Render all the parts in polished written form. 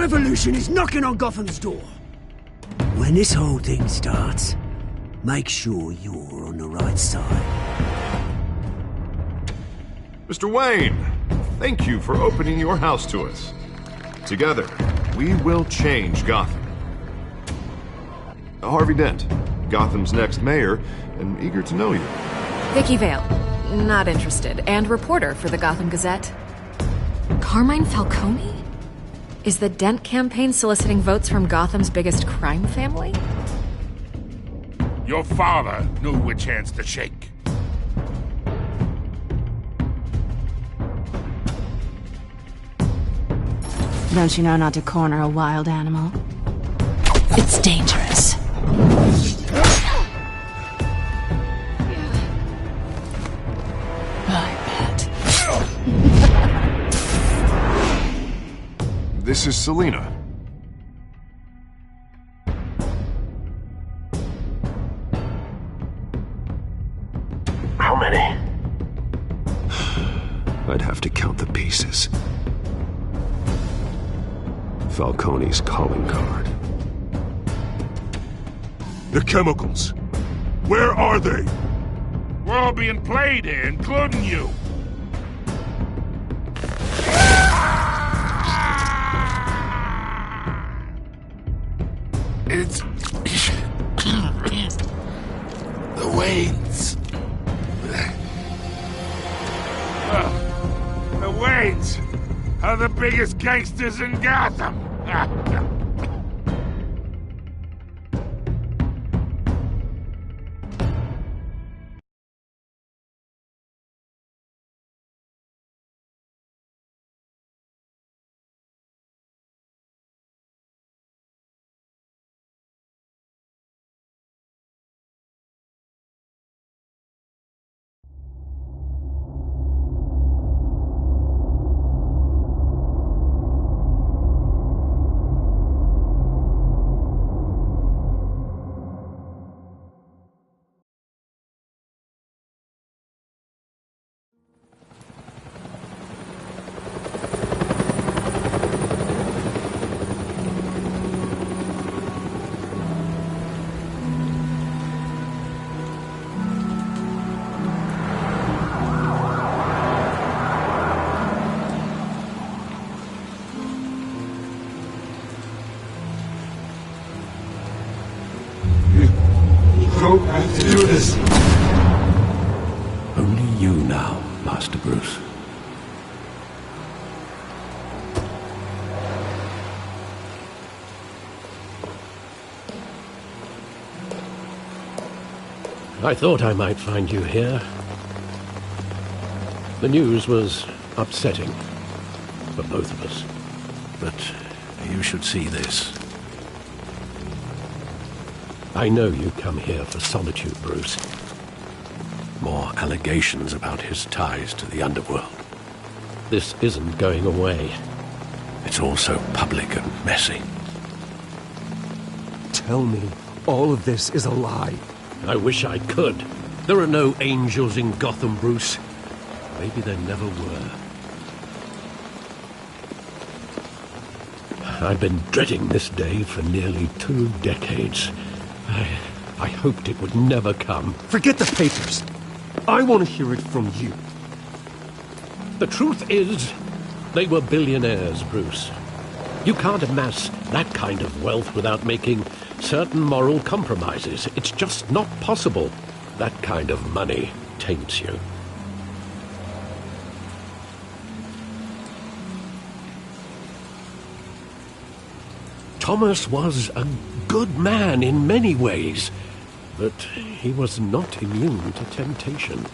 revolution is knocking on Gotham's door. When this whole thing starts, make sure you're on the right side. Mr. Wayne, thank you for opening your house to us. Together, we will change Gotham. Harvey Dent, Gotham's next mayor, and eager to know you. Vicky Vale, not interested, and reporter for the Gotham Gazette. Carmine Falcone? Is the Dent campaign soliciting votes from Gotham's biggest crime family? Your father knew which hands to shake. Don't you know not to corner a wild animal? It's dangerous. I bet. This is Selina. How many? I'd have to count the pieces. Falcone's calling card. The chemicals. Where are they? We're all being played here, including you. It's... the Waynes. The Waynes are the biggest gangsters in Gotham. don't have to do this. Only you now, Master Bruce. I thought I might find you here. The news was upsetting for both of us. But you should see this. I know you come here for solitude, Bruce. More allegations about his ties to the underworld. This isn't going away. It's all so public and messy. Tell me all of this is a lie. I wish I could. There are no angels in Gotham, Bruce. Maybe there never were. I've been dreading this day for nearly 2 decades. I hoped it would never come. Forget the papers. I want to hear it from you. The truth is, they were billionaires, Bruce. You can't amass that kind of wealth without making certain moral compromises. It's just not possible. That kind of money taints you. Thomas was a good man in many ways, but he was not immune to temptation.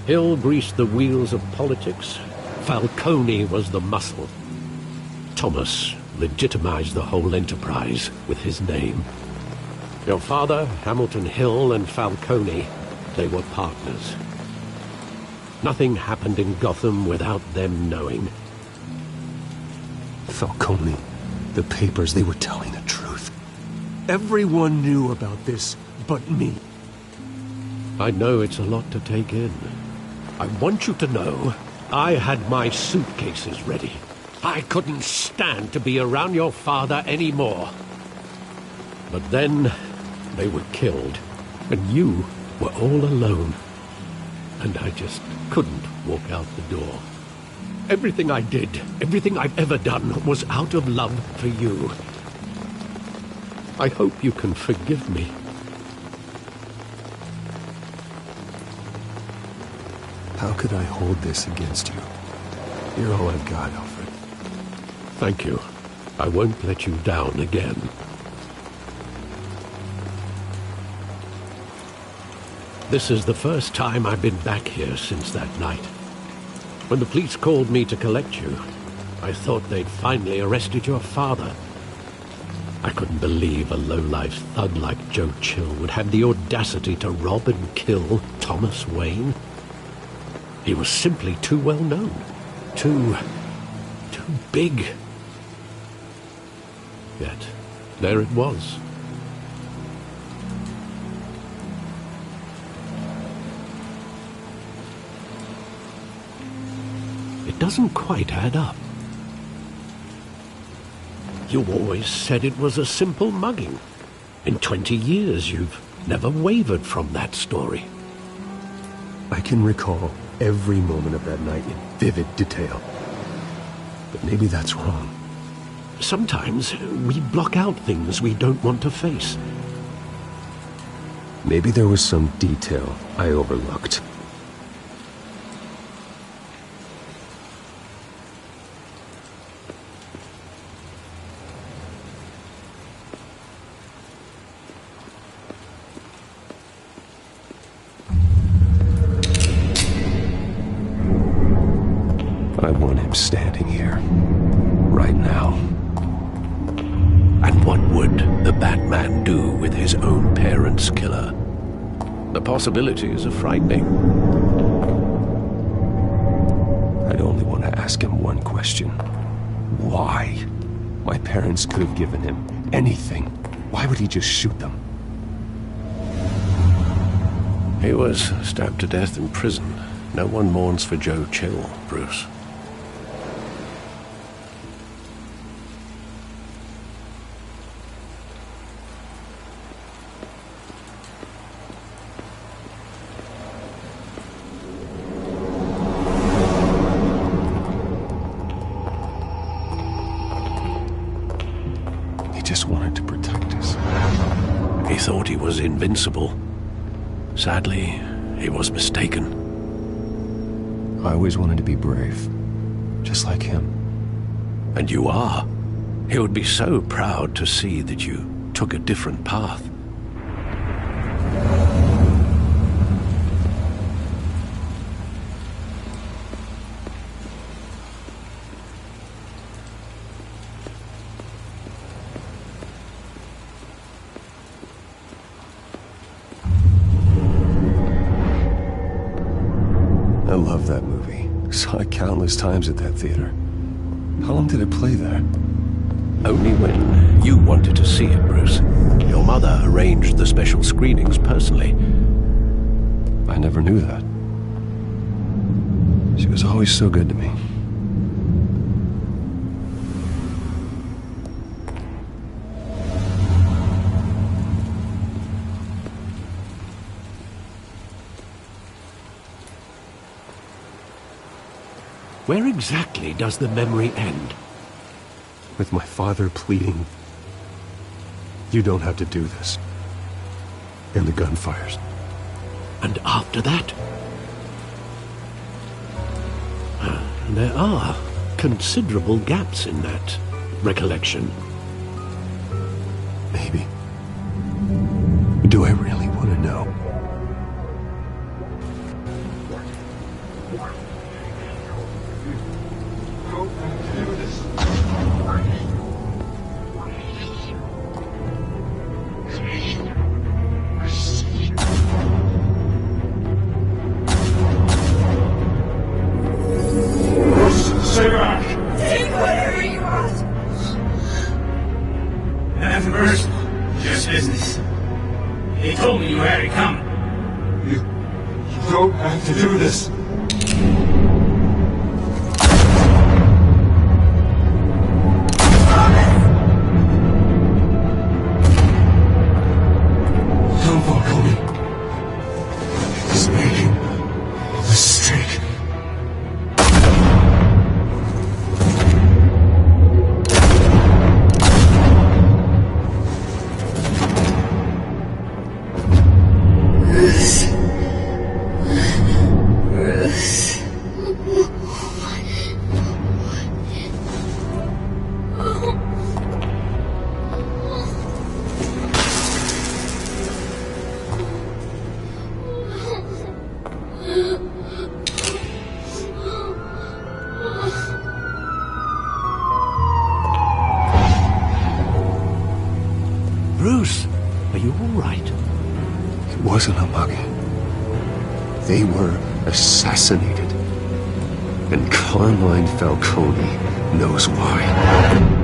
Hill greased the wheels of politics. Falcone was the muscle. Thomas legitimized the whole enterprise with his name. Your father, Hamilton Hill, and Falcone, they were partners. Nothing happened in Gotham without them knowing. Falcone, the papers, they were telling the truth. Everyone knew about this but me. I know it's a lot to take in. I want you to know I had my suitcases ready. I couldn't stand to be around your father anymore. But then they were killed, and you were all alone. And I just couldn't walk out the door. Everything I did, everything I've ever done, was out of love for you. I hope you can forgive me. How could I hold this against you? You're all I've got, Alfred. Thank you. I won't let you down again. This is the first time I've been back here since that night. When the police called me to collect you, I thought they'd finally arrested your father. I couldn't believe a low-life thug like Joe Chill would have the audacity to rob and kill Thomas Wayne. He was simply too well known. Too big. Yet, there it was. It doesn't quite add up. You always said it was a simple mugging. In 20 years, you've never wavered from that story. I can recall every moment of that night in vivid detail. But maybe that's wrong. Sometimes we block out things we don't want to face. Maybe there was some detail I overlooked. I want him standing here, right now. And what would the Batman do with his own parents' killer? The possibilities are frightening. I'd only want to ask him one question. Why? My parents could have given him anything. Why would he just shoot them? He was stabbed to death in prison. No one mourns for Joe Chill, Bruce. Just wanted to protect us. He thought he was invincible. Sadly, he was mistaken. I always wanted to be brave, just like him. And you are. He would be so proud to see that you took a different path. I love that movie. Saw it countless times at that theater. How long did it play there? Only when you wanted to see it, Bruce. Your mother arranged the special screenings personally. I never knew that. She was always so good to me. Where exactly does the memory end? With my father pleading, "You don't have to do this." And the gun fires. And after that? There are considerable gaps in that recollection. Maybe. Do I really want to know? Take whatever you want. Nothing personal, just business. They told me you had it coming. You don't have to do this. wasn't a bug. They were assassinated. And Carmine Falcone knows why.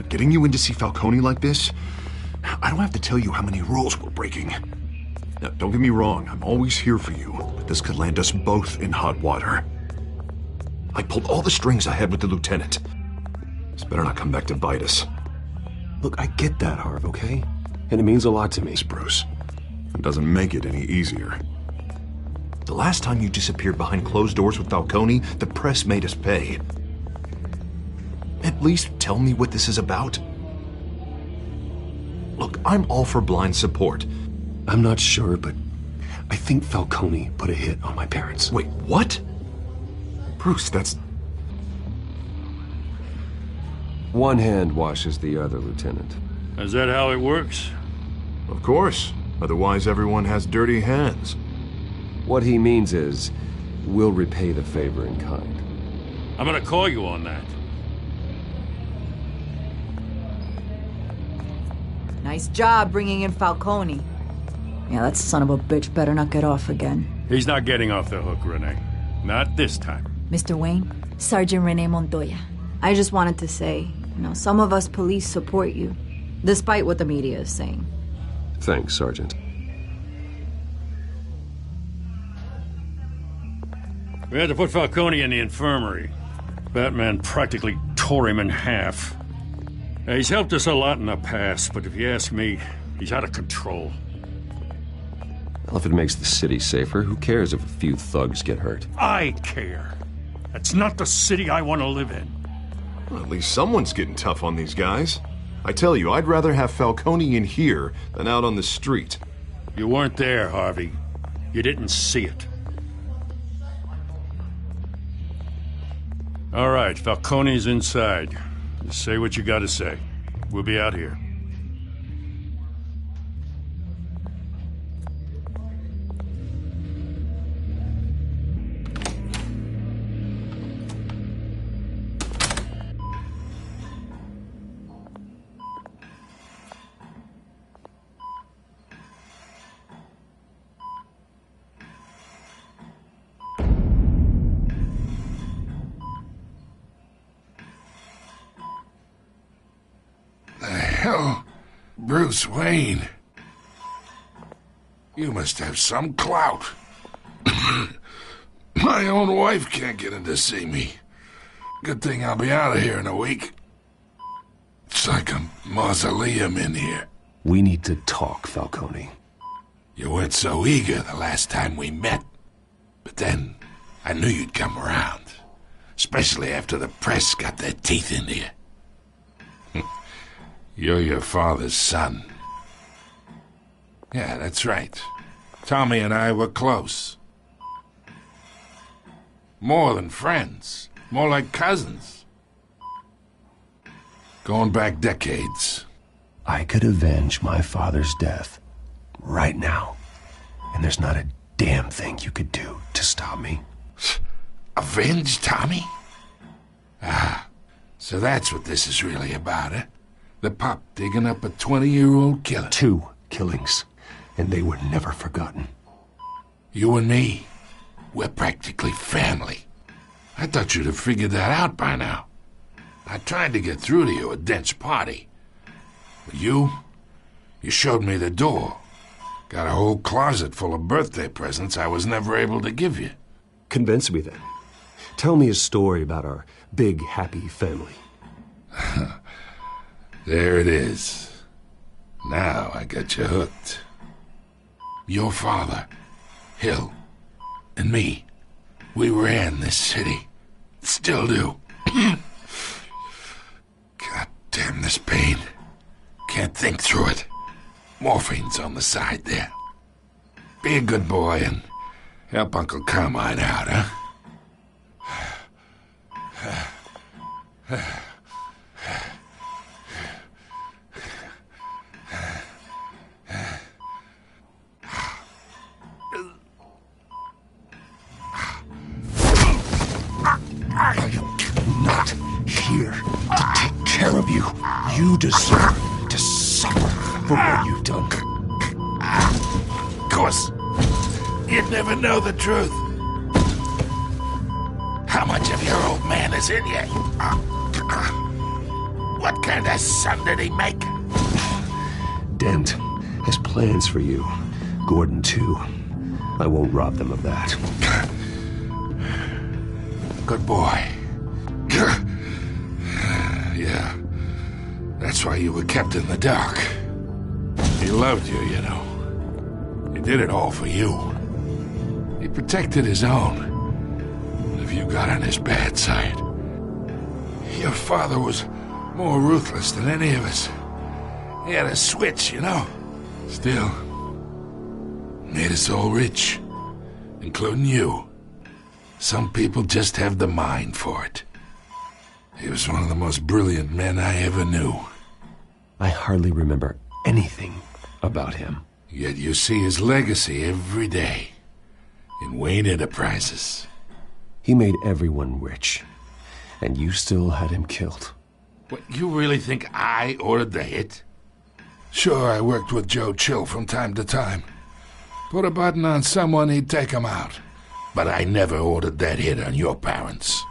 Getting you in to see Falcone like this? I don't have to tell you how many rules we're breaking. Now, don't get me wrong, I'm always here for you, but this could land us both in hot water. I pulled all the strings I had with the lieutenant. This better not come back to bite us. Look, I get that, Harv, okay? And it means a lot to me. Bruce. It doesn't make it any easier. The last time you disappeared behind closed doors with Falcone, the press made us pay. At least tell me what this is about. Look, I'm all for blind support. I'm not sure, but I think Falcone put a hit on my parents. Wait, what? Bruce, that's... One hand washes the other, Lieutenant. Is that how it works? Of course. Otherwise, everyone has dirty hands. What he means is, we'll repay the favor in kind. I'm gonna call you on that. Nice job bringing in Falcone. Yeah, that son of a bitch better not get off again. He's not getting off the hook, Renee. Not this time. Mr. Wayne, Sergeant Renee Montoya. I just wanted to say, some of us police support you, despite what the media is saying. Thanks, Sergeant. We had to put Falcone in the infirmary. Batman practically tore him in half. He's helped us a lot in the past, but if you ask me, he's out of control. Well, if it makes the city safer, who cares if a few thugs get hurt? I care. That's not the city I want to live in. Well, at least someone's getting tough on these guys. I tell you, I'd rather have Falcone in here than out on the street. You weren't there, Harvey. You didn't see it. All right, Falcone's inside. Just say what you gotta say. We'll be out here. Hell, Bruce Wayne. You must have some clout. My own wife can't get in to see me. Good thing I'll be out of here in a week. It's like a mausoleum in here. We need to talk, Falcone. You weren't so eager the last time we met. But then, I knew you'd come around. Especially after the press got their teeth into you. You're your father's son. Yeah, that's right. Tommy and I were close. More than friends. More like cousins. Going back decades. I could avenge my father's death right now. And there's not a damn thing you could do to stop me. Avenge Tommy? Ah, so that's what this is really about, eh? The pup digging up a 20-year-old killer. 2 killings, and they were never forgotten. You and me, we're practically family. I thought you'd have figured that out by now. I tried to get through to you at Dent's party. But you showed me the door. Got a whole closet full of birthday presents I was never able to give you. Convince me then. Tell me a story about our big, happy family. There it is. Now I got you hooked. Your father, Hill, and me, we ran this city. Still do. God damn this pain. Can't think through it. Morphine's on the side there. Be a good boy and help Uncle Carmine out, huh? Not here to take care of you. You deserve to suffer for what you've done. Of course, you'd never know the truth. How much of your old man is in you? What kind of son did he make? Dent has plans for you. Gordon, too. I won't rob them of that. Good boy. Yeah. That's why you were kept in the dark. He loved you, you know. He did it all for you. He protected his own. If you got on his bad side. Your father was more ruthless than any of us. He had a switch, you know. Still, made us all rich, including you. Some people just have the mind for it. He was one of the most brilliant men I ever knew. I hardly remember anything about him. Yet you see his legacy every day in Wayne Enterprises. He made everyone rich, and you still had him killed. What, you really think I ordered the hit? Sure, I worked with Joe Chill from time to time. Put a button on someone, he'd take him out. But I never ordered that hit on your parents.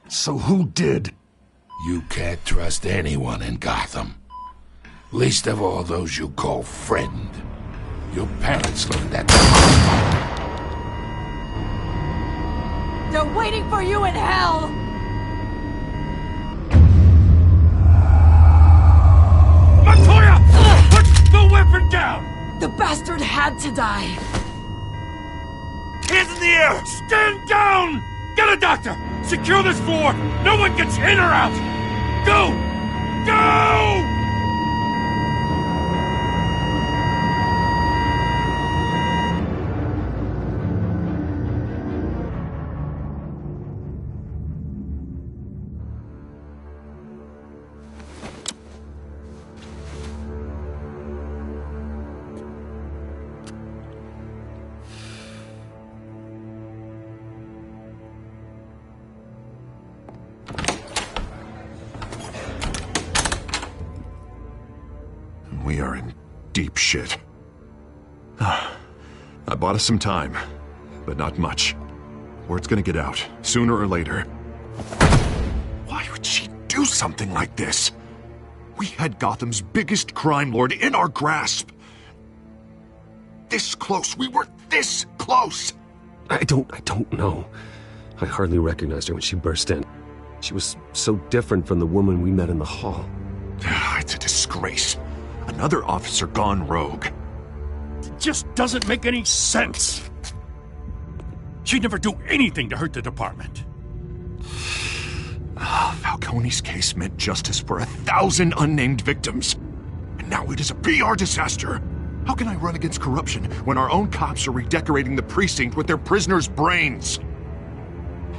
So who did? You can't trust anyone in Gotham. Least of all those you call friend. Your parents learned that. They're waiting for you in hell! Montoya! Put the weapon down! The bastard had to die. Hands in the air! Stand down! Get a doctor! Secure this floor! No one gets in or out! Go! Go! We are in deep shit. I bought us some time, but not much. Word's gonna get out, sooner or later. Why would she do something like this? We had Gotham's biggest crime lord in our grasp. This close. We were this close. I don't know. I hardly recognized her when she burst in. She was so different from the woman we met in the hall. It's a disgrace. Another officer gone rogue. It just doesn't make any sense. She'd never do anything to hurt the department. Falcone's case meant justice for 1,000 unnamed victims. And now it is a PR disaster. How can I run against corruption when our own cops are redecorating the precinct with their prisoners' brains?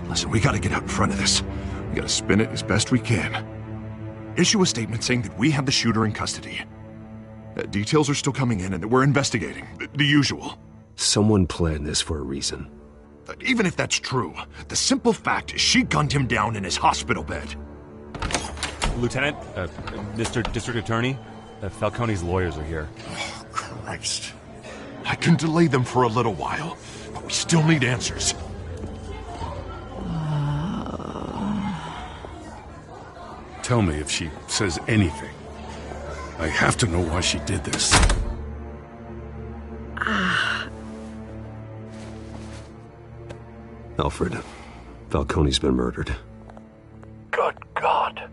Listen, we gotta get out in front of this. We gotta spin it as best we can. Issue a statement saying that we have the shooter in custody. Details are still coming in and that we're investigating. The usual. Someone planned this for a reason. Even if that's true, the simple fact is she gunned him down in his hospital bed. Lieutenant, Mr. District Attorney, Falcone's lawyers are here. Oh, Christ. I can delay them for a little while, but we still need answers. Tell me if she says anything. I have to know why she did this. Alfred, Falcone's been murdered. Good God.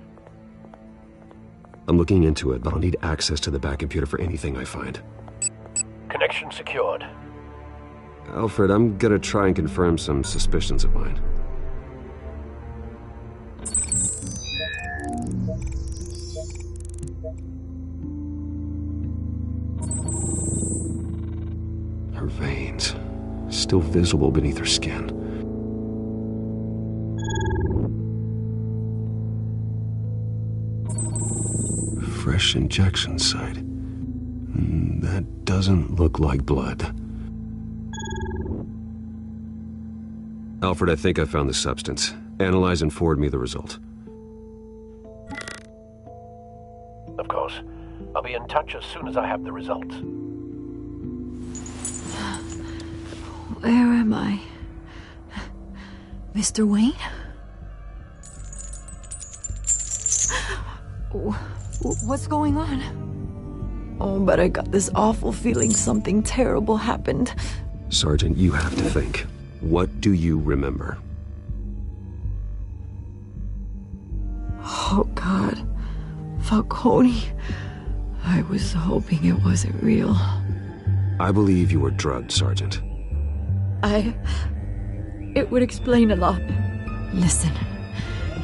I'm looking into it, but I'll need access to the back computer for anything I find. Connection Position secured. Alfred, I'm gonna try and confirm some suspicions of mine. Her veins, still visible beneath her skin. Fresh injection site. That doesn't look like blood. Alfred, I think I found the substance. Analyze and forward me the result. Of course. I'll be in touch as soon as I have the results. Where am I? Mr. Wayne? What's going on? Oh, but I got this awful feeling something terrible happened. Sergeant, you have to think. What do you remember? Oh, God. Falcone. I was hoping it wasn't real. I believe you were drugged, Sergeant. It would explain a lot. Listen,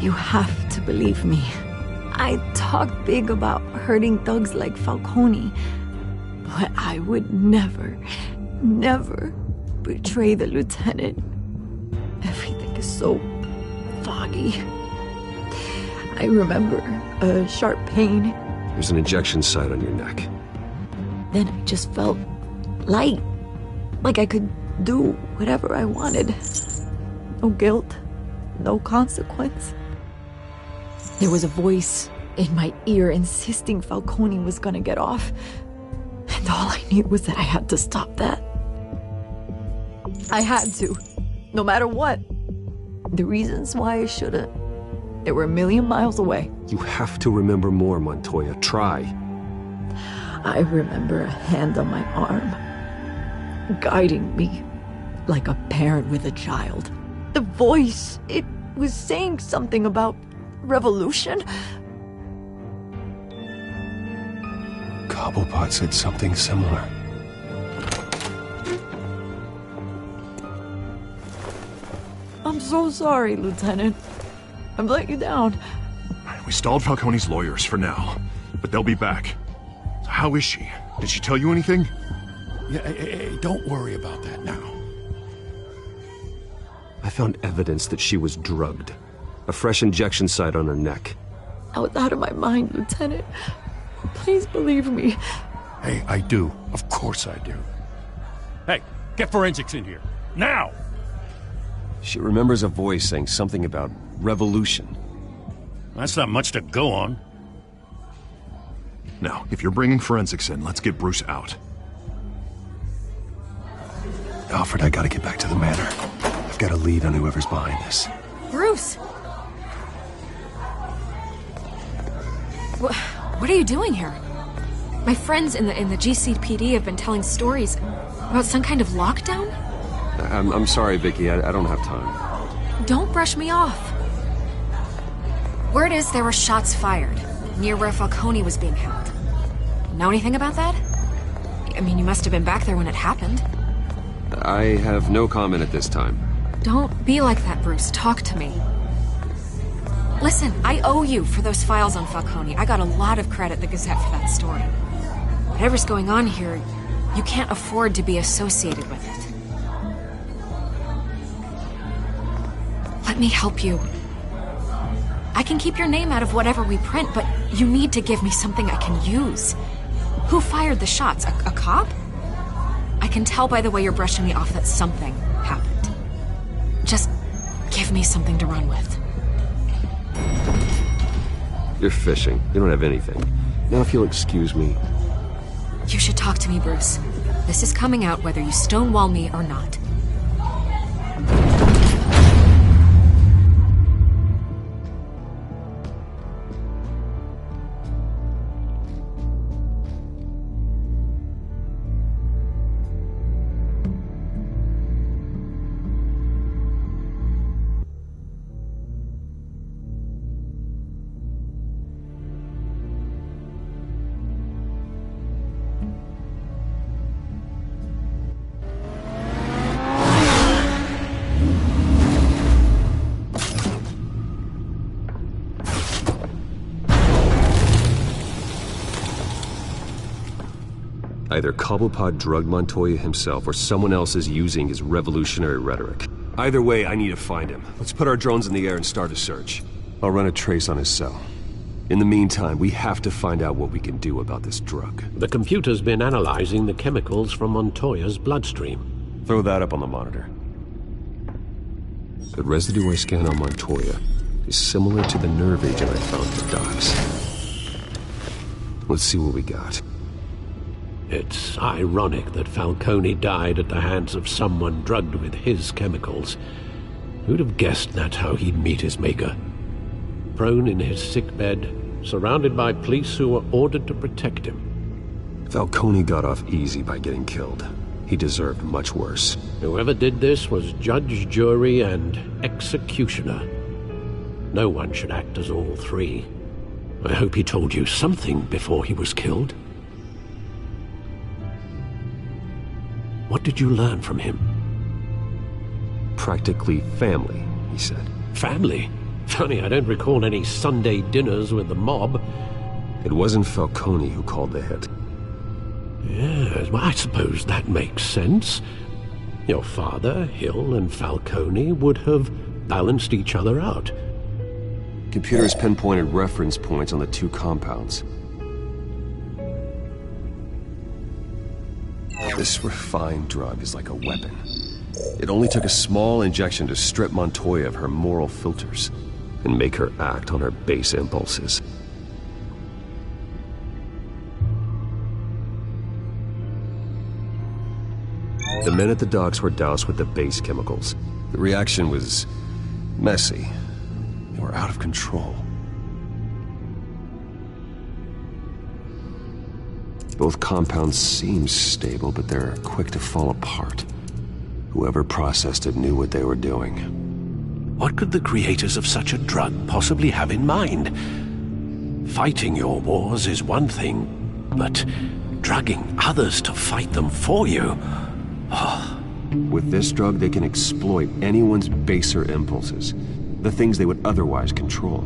you have to believe me. I talk big about hurting thugs like Falcone, but I would never betray the lieutenant. Everything is so foggy. I remember a sharp pain. There's an injection site on your neck. Then I just felt light, like I could do whatever I wanted. No guilt, no consequence. There was a voice in my ear insisting Falcone was gonna get off. And all I knew was that I had to stop that. I had to, no matter what. The reasons why I shouldn't, they were a million miles away. You have to remember more, Montoya. Try. I remember a hand on my arm, guiding me like a parent with a child. The voice, it was saying something about revolution. Cobblepot said something similar. I'm so sorry, Lieutenant. I've let you down. We stalled Falcone's lawyers for now, but they'll be back. So how is she? Did she tell you anything? Yeah, hey, don't worry about that now. I found evidence that she was drugged. A fresh injection site on her neck. I was out of my mind, Lieutenant. Please believe me. Hey, I do. Of course I do. Hey, get forensics in here. Now! She remembers a voice saying something about revolution. That's not much to go on. Now, if you're bringing forensics in, let's get Bruce out. Alfred, I gotta get back to the manor. I've got a lead on whoever's behind this. Bruce! What are you doing here? My friends in the GCPD have been telling stories about some kind of lockdown? I'm sorry, Vicky. I don't have time. Don't brush me off. Word is there were shots fired near where Falcone was being held. Know anything about that? I mean, you must have been back there when it happened. I have no comment at this time. Don't be like that, Bruce. Talk to me. Listen, I owe you for those files on Falcone. I got a lot of credit at the Gazette for that story. Whatever's going on here, you can't afford to be associated with it. Let me help you. I can keep your name out of whatever we print, but you need to give me something I can use. Who fired the shots? A cop? I can tell by the way you're brushing me off that something happened. Just give me something to run with. You're fishing. You don't have anything. Now, if you'll excuse me. You should talk to me, Bruce. This is coming out whether you stonewall me or not. Either Cobblepot drugged Montoya himself, or someone else is using his revolutionary rhetoric. Either way, I need to find him. Let's put our drones in the air and start a search. I'll run a trace on his cell. In the meantime, we have to find out what we can do about this drug. The computer's been analyzing the chemicals from Montoya's bloodstream. Throw that up on the monitor. The residue I scan on Montoya is similar to the nerve agent I found at the docks. Let's see what we got. It's ironic that Falcone died at the hands of someone drugged with his chemicals. Who'd have guessed that's how he'd meet his maker? Prone in his sickbed, surrounded by police who were ordered to protect him. Falcone got off easy by getting killed. He deserved much worse. Whoever did this was judge, jury, and executioner. No one should act as all three. I hope he told you something before he was killed. What did you learn from him? Practically family, he said. Family? Funny, I don't recall any Sunday dinners with the mob. It wasn't Falcone who called the hit. Yes, well, I suppose that makes sense. Your father, Hill, and Falcone would have balanced each other out. Computers pinpointed reference points on the two compounds. This refined drug is like a weapon. It only took a small injection to strip Montoya of her moral filters and make her act on her base impulses. The men at the docks were doused with the base chemicals. The reaction was messy. They were out of control. Both compounds seem stable, but they're quick to fall apart. Whoever processed it knew what they were doing. What could the creators of such a drug possibly have in mind? Fighting your wars is one thing, but drugging others to fight them for you... Oh. With this drug, they can exploit anyone's baser impulses, the things they would otherwise control.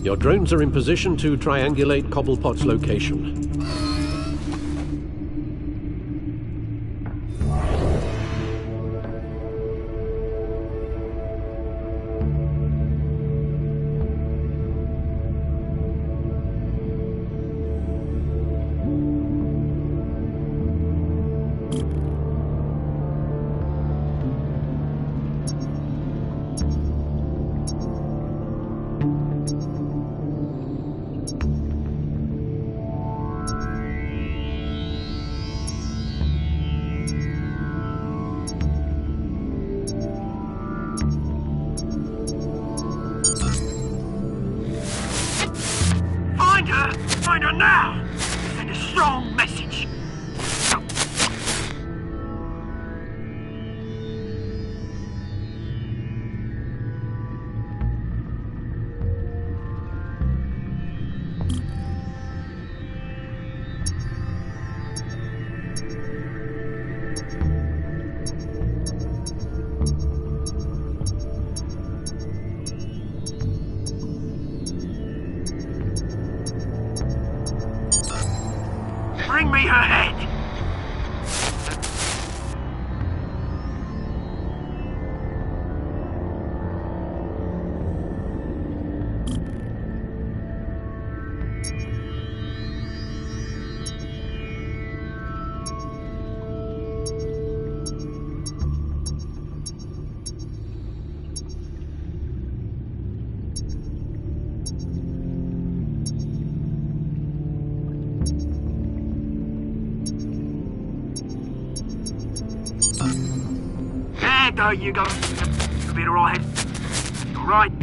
Your drones are in position to triangulate Cobblepot's location. Find her now! Send a strong message. Bring me her head! There you go. You'll be alright. Alright.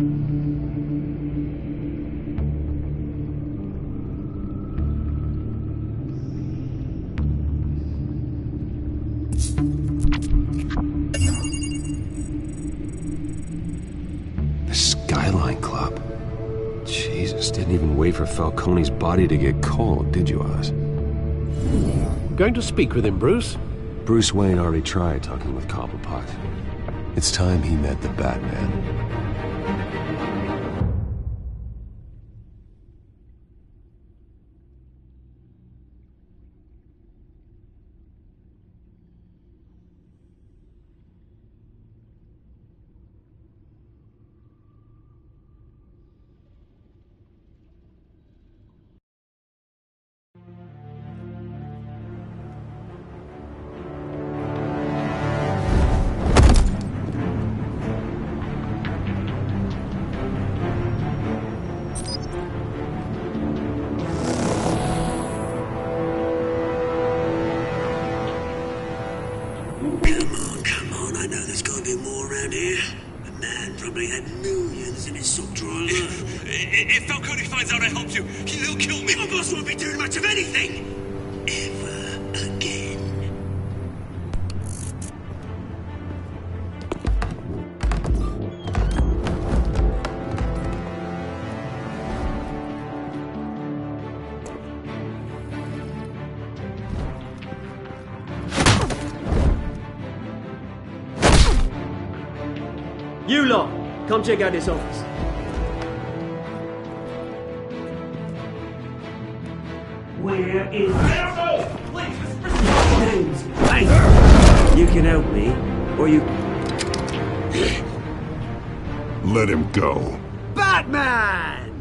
The Skyline Club. Jesus, didn't even wait for Falcone's body to get cold, did you, Oz? Going to speak with him, Bruce? Bruce Wayne already tried talking with Cobblepot. It's time he met the Batman. Come on, I know there's gotta be more around here. The man probably had millions in his sock drawer alone. If Falcone finds out I helped you, he'll kill me. My boss won't be doing much of anything! Ever again. You lot, come check out this office. Where is Names. Hey, you can help me, or you... Let him go. Batman!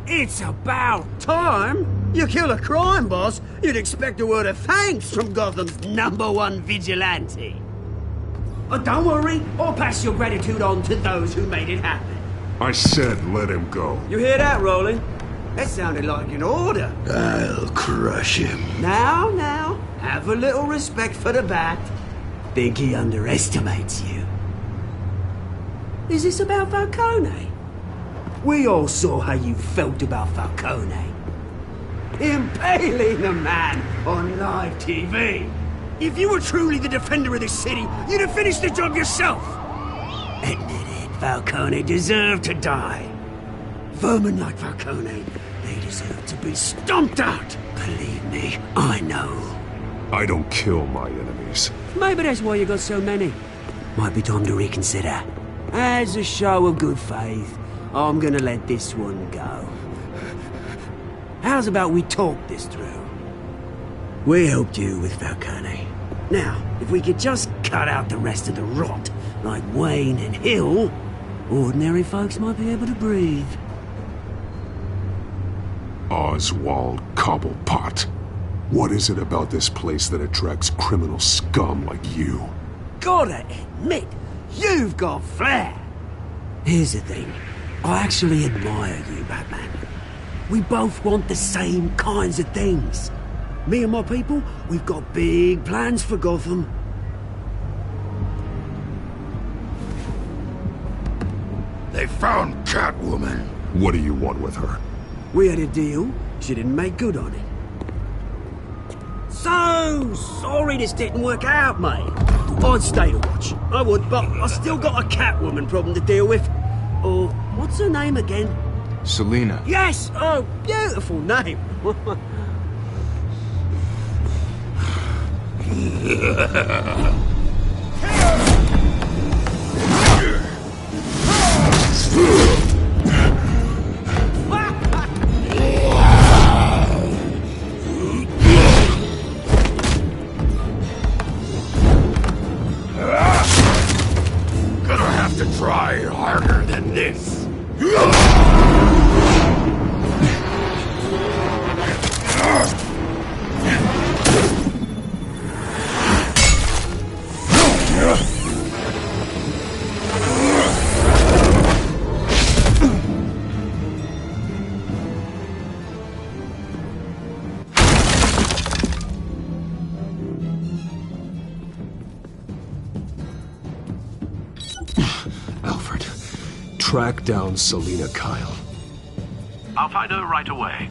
It's about time! You kill a crime boss, you'd expect a word of thanks from Gotham's #1 vigilante. But don't worry, I'll pass your gratitude on to those who made it happen. I said let him go. You hear that, Roland? That sounded like an order. I'll crush him. Now, have a little respect for the Bat. Think he underestimates you. Is this about Falcone? We all saw how you felt about Falcone. Impaling a man on live TV. If you were truly the defender of this city, you'd have finished the job yourself. Admit it, Falcone deserved to die. Vermin like Falcone, they deserve to be stomped out. Believe me, I know. I don't kill my enemies. Maybe that's why you got so many. Might be time to reconsider. As a show of good faith, I'm gonna let this one go. How's about we talk this through? We helped you with Falcone. Now, if we could just cut out the rest of the rot, like Wayne and Hill, ordinary folks might be able to breathe. Oswald Cobblepot. What is it about this place that attracts criminal scum like you? Gotta admit, you've got flair. Here's the thing. I actually admire you, Batman. We both want the same kinds of things. Me and my people, we've got big plans for Gotham. They found Catwoman. What do you want with her? We had a deal. She didn't make good on it. So sorry this didn't work out, mate. I'd stay to watch. I would, but I still got a Catwoman problem to deal with. Or, what's her name again? Selina. Yes! Oh, beautiful name. Gonna have to try harder than this. Alfred, track down Selina Kyle. I'll find her right away.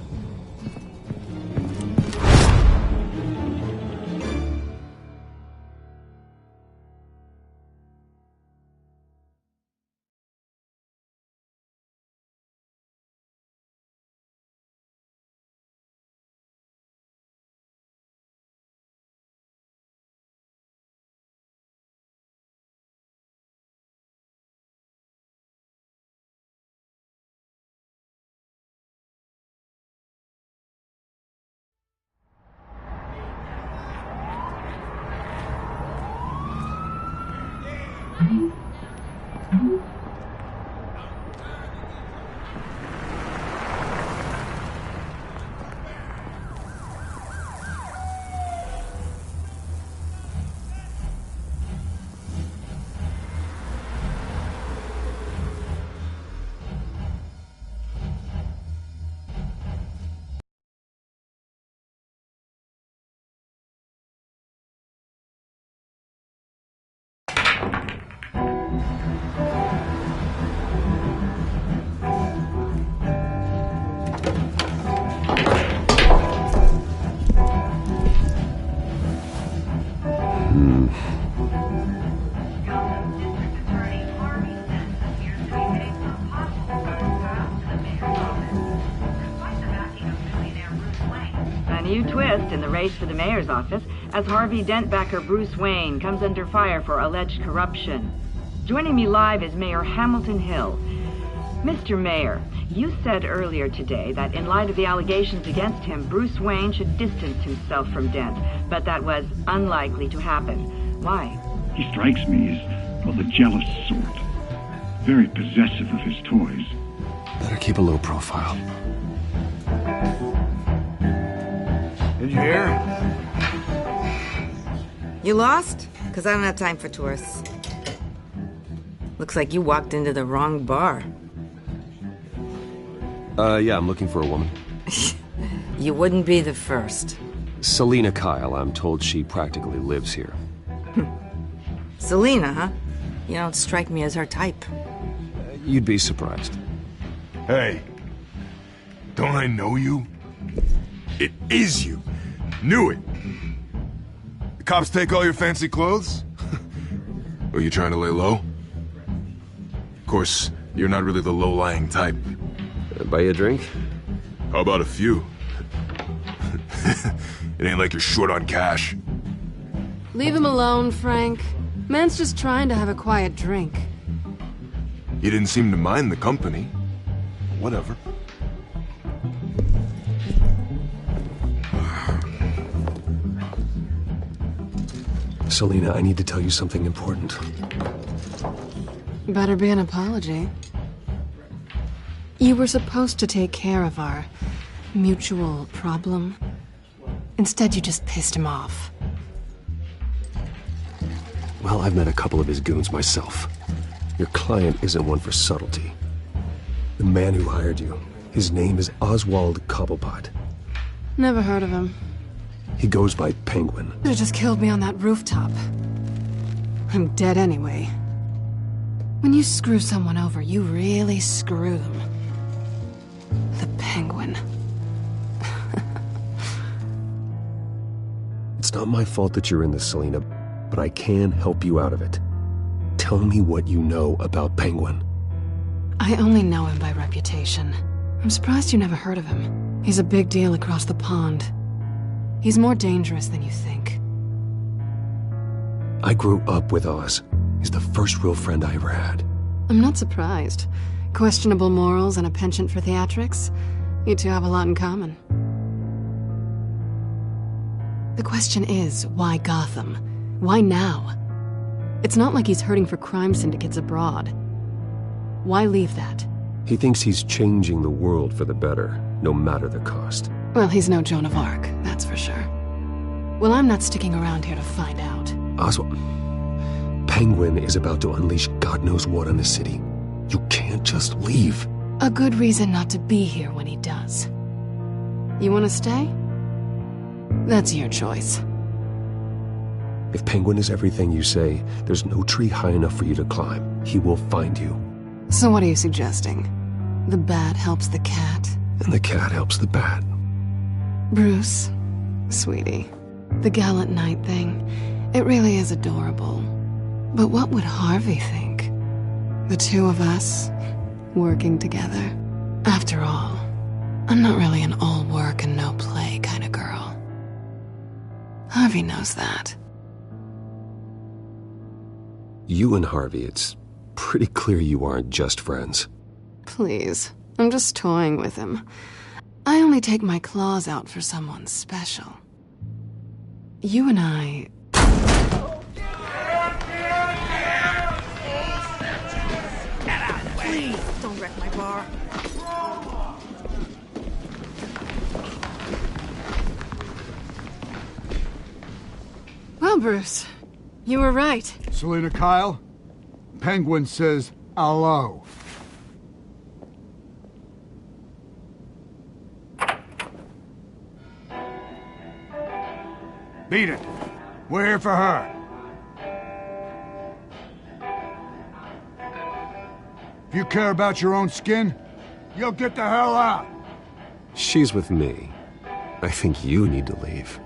A new twist in the race for the mayor's office as Harvey Dent-backer Bruce Wayne comes under fire for alleged corruption. Joining me live is Mayor Hamilton Hill. Mr. Mayor, you said earlier today that in light of the allegations against him, Bruce Wayne should distance himself from Dent, but that was unlikely to happen. Why? He strikes me as, well, the jealous sort. Very possessive of his toys. Better keep a low profile. Did you hear? You lost? Because I don't have time for tourists. Looks like you walked into the wrong bar. Yeah, I'm looking for a woman. You wouldn't be the first. Selina Kyle, I'm told she practically lives here. Selina, huh? You don't strike me as her type. You'd be surprised. Hey, don't I know you? It is you. Knew it. The cops take all your fancy clothes? Are you trying to lay low? Of course, you're not really the low-lying type. Buy you a drink? How about a few? It ain't like you're short on cash. Leave him alone, Frank. Man's just trying to have a quiet drink. You didn't seem to mind the company. Whatever. Selina, I need to tell you something important. Better be an apology. You were supposed to take care of our mutual problem. Instead, you just pissed him off. Well, I've met a couple of his goons myself. Your client isn't one for subtlety. The man who hired you, his name is Oswald Cobblepot. Never heard of him. He goes by Penguin. Could've just killed me on that rooftop. I'm dead anyway. When you screw someone over, you really screw them. The Penguin. It's not my fault that you're in this, Selina, but I can help you out of it. Tell me what you know about Penguin. I only know him by reputation. I'm surprised you never heard of him. He's a big deal across the pond. He's more dangerous than you think. I grew up with Oz. He's the first real friend I ever had. I'm not surprised. Questionable morals and a penchant for theatrics. You two have a lot in common. The question is, why Gotham? Why now? It's not like he's hurting for crime syndicates abroad. Why leave that? He thinks he's changing the world for the better, no matter the cost. Well, he's no Joan of Arc, that's for sure. Well, I'm not sticking around here to find out. Oswald, Penguin is about to unleash God knows what on the city. You can't just leave. A good reason not to be here when he does. You want to stay? That's your choice. If Penguin is everything you say, there's no tree high enough for you to climb. He will find you. So what are you suggesting? The bat helps the cat? And the cat helps the bat. Bruce, sweetie, the gallant knight thing, it really is adorable. But what would Harvey think? The two of us, working together. After all, I'm not really an all work and no play kind of girl. Harvey knows that. You and Harvey, it's pretty clear you aren't just friends. Please, I'm just toying with him. I only take my claws out for someone special. You and I... Please, don't wreck my bar. Well, Bruce, you were right. Selina Kyle, Penguin says hello. Beat it. We're here for her. If you care about your own skin, you'll get the hell out. She's with me. I think you need to leave.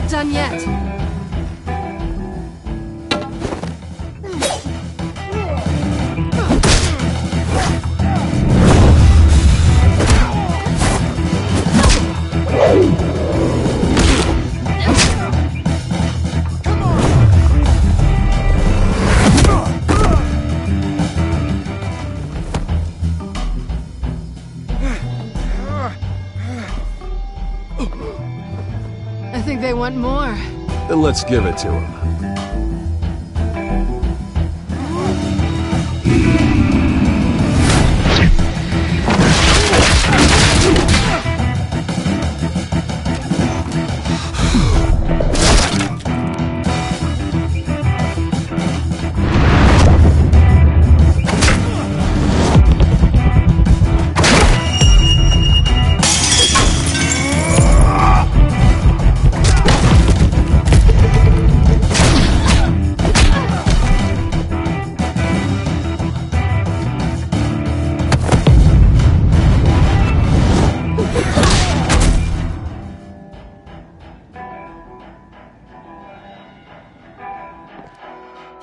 not done yet. I think they want more. Then let's give it to him.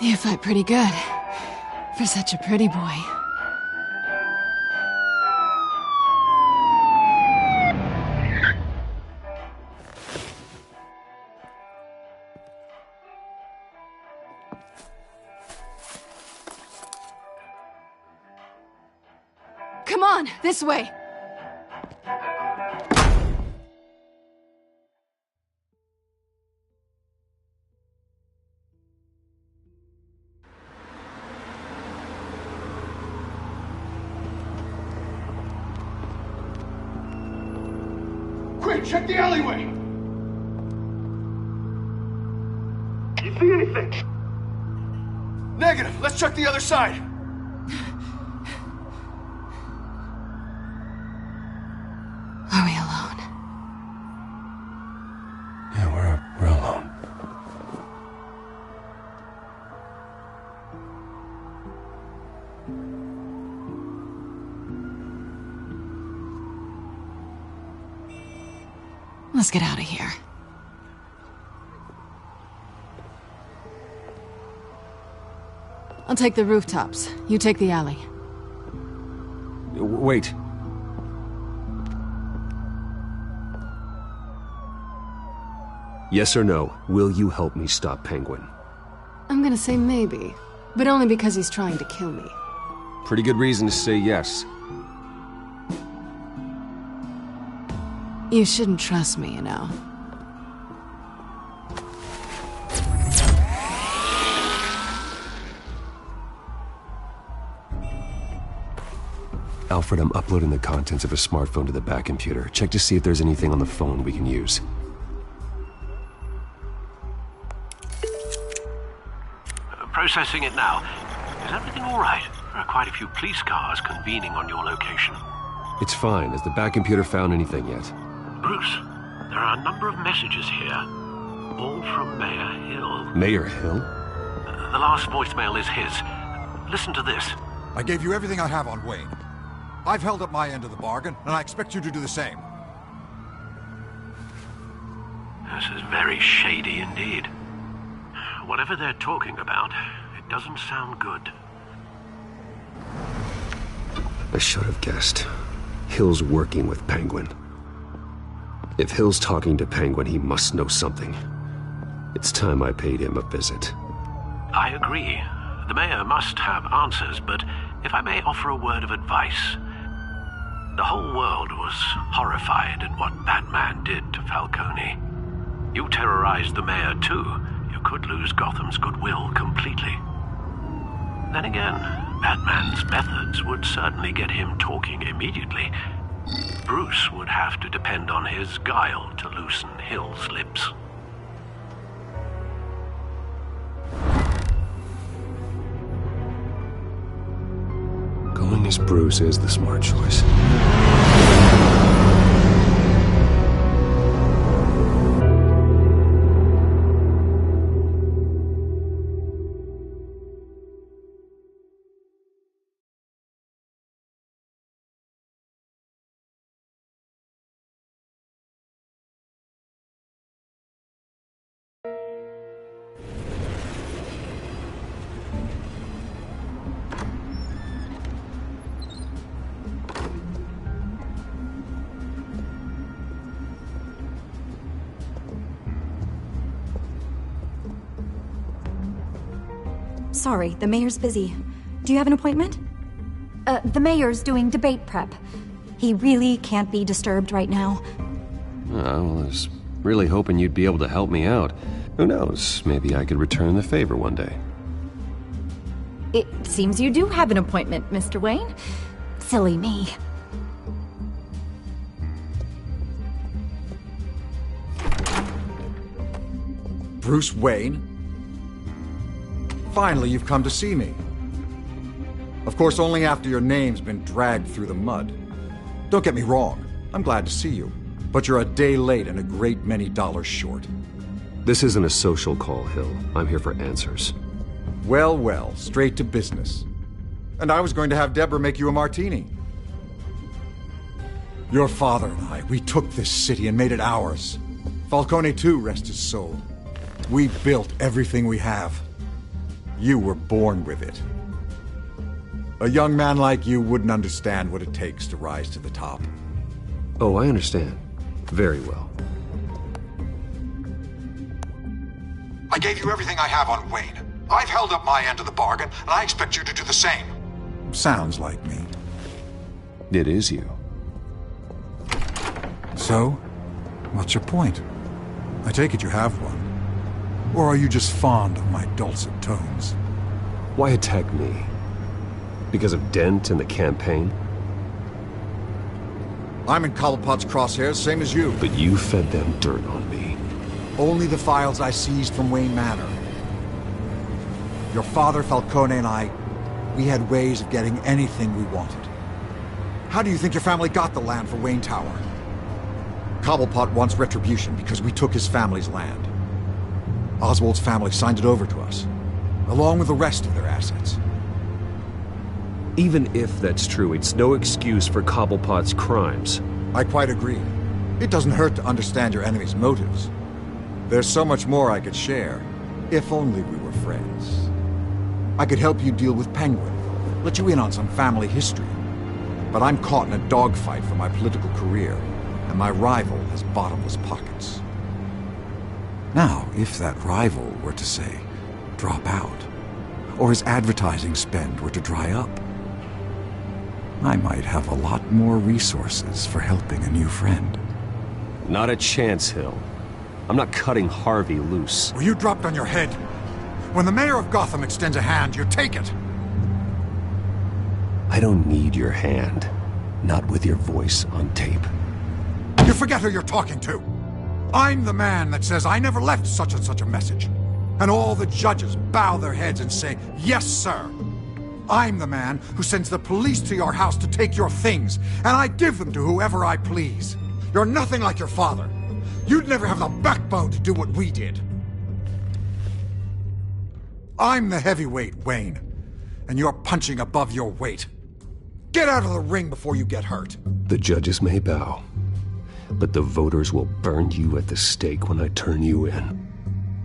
You fight pretty good. For such a pretty boy. Come on, this way! Quick, check the alleyway! You see anything? Negative. Let's check the other side. Are we alone? Yeah, we're alone. Let's get out of here. I'll take the rooftops. You take the alley. Wait. Yes or no, will you help me stop Penguin? I'm gonna say maybe, but only because he's trying to kill me. Pretty good reason to say yes. You shouldn't trust me, you know. Alfred, I'm uploading the contents of a smartphone to the back computer. Check to see if there's anything on the phone we can use. Processing it now. Is everything all right? There are quite a few police cars convening on your location. It's fine. Has the back computer found anything yet? Bruce, there are a number of messages here. All from Mayor Hill. Mayor Hill? The last voicemail is his. Listen to this. I gave you everything I have on Wayne. I've held up my end of the bargain, and I expect you to do the same. This is very shady indeed. Whatever they're talking about, it doesn't sound good. I should have guessed. Hill's working with Penguin. If Hill's talking to Penguin, he must know something. It's time I paid him a visit. I agree. The mayor must have answers, but if I may offer a word of advice. The whole world was horrified at what Batman did to Falcone. You terrorized the mayor too. You could lose Gotham's goodwill completely. Then again, Batman's methods would certainly get him talking immediately. Bruce would have to depend on his guile to loosen Hill's lips. Going as Bruce is the smart choice. sorry. The mayor's busy. Do you have an appointment? The mayor's doing debate prep. He really can't be disturbed right now. I was really hoping you'd be able to help me out. Who knows? Maybe I could return the favor one day. It seems you do have an appointment, Mr. Wayne. Silly me. Bruce Wayne? Finally, you've come to see me. Of course, only after your name's been dragged through the mud. Don't get me wrong, I'm glad to see you. But you're a day late and a great many dollars short. This isn't a social call, Hill. I'm here for answers. Well, well, straight to business. And I was going to have Deborah make you a martini. Your father and I, we took this city and made it ours. Falcone too, rest his soul. We built everything we have. You were born with it. A young man like you wouldn't understand what it takes to rise to the top. Oh, I understand. Very well. I gave you everything I have on Wayne. I've held up my end of the bargain, and I expect you to do the same. Sounds like me. It is you. So, what's your point? I take it you have one. Or are you just fond of my dulcet tones? Why attack me? Because of Dent and the campaign? I'm in Cobblepot's crosshairs, same as you. But you fed them dirt on me. Only the files I seized from Wayne Manor. Your father, Falcone, and I, we had ways of getting anything we wanted. How do you think your family got the land for Wayne Tower? Cobblepot wants retribution because we took his family's land. Oswald's family signed it over to us, along with the rest of their assets. Even if that's true, it's no excuse for Cobblepot's crimes. I quite agree. It doesn't hurt to understand your enemy's motives. There's so much more I could share, if only we were friends. I could help you deal with Penguin, let you in on some family history. But I'm caught in a dogfight for my political career, and my rival has bottomless pockets. Now, if that rival were to say, drop out, or his advertising spend were to dry up, I might have a lot more resources for helping a new friend. Not a chance, Hill. I'm not cutting Harvey loose. Were you dropped on your head? When the mayor of Gotham extends a hand, you take it! I don't need your hand. Not with your voice on tape. You forget who you're talking to! I'm the man that says I never left such and such a message. And all the judges bow their heads and say, yes, sir. I'm the man who sends the police to your house to take your things, and I give them to whoever I please. You're nothing like your father. You'd never have the backbone to do what we did. I'm the heavyweight, Wayne, and you're punching above your weight. Get out of the ring before you get hurt. The judges may bow, but the voters will burn you at the stake when I turn you in.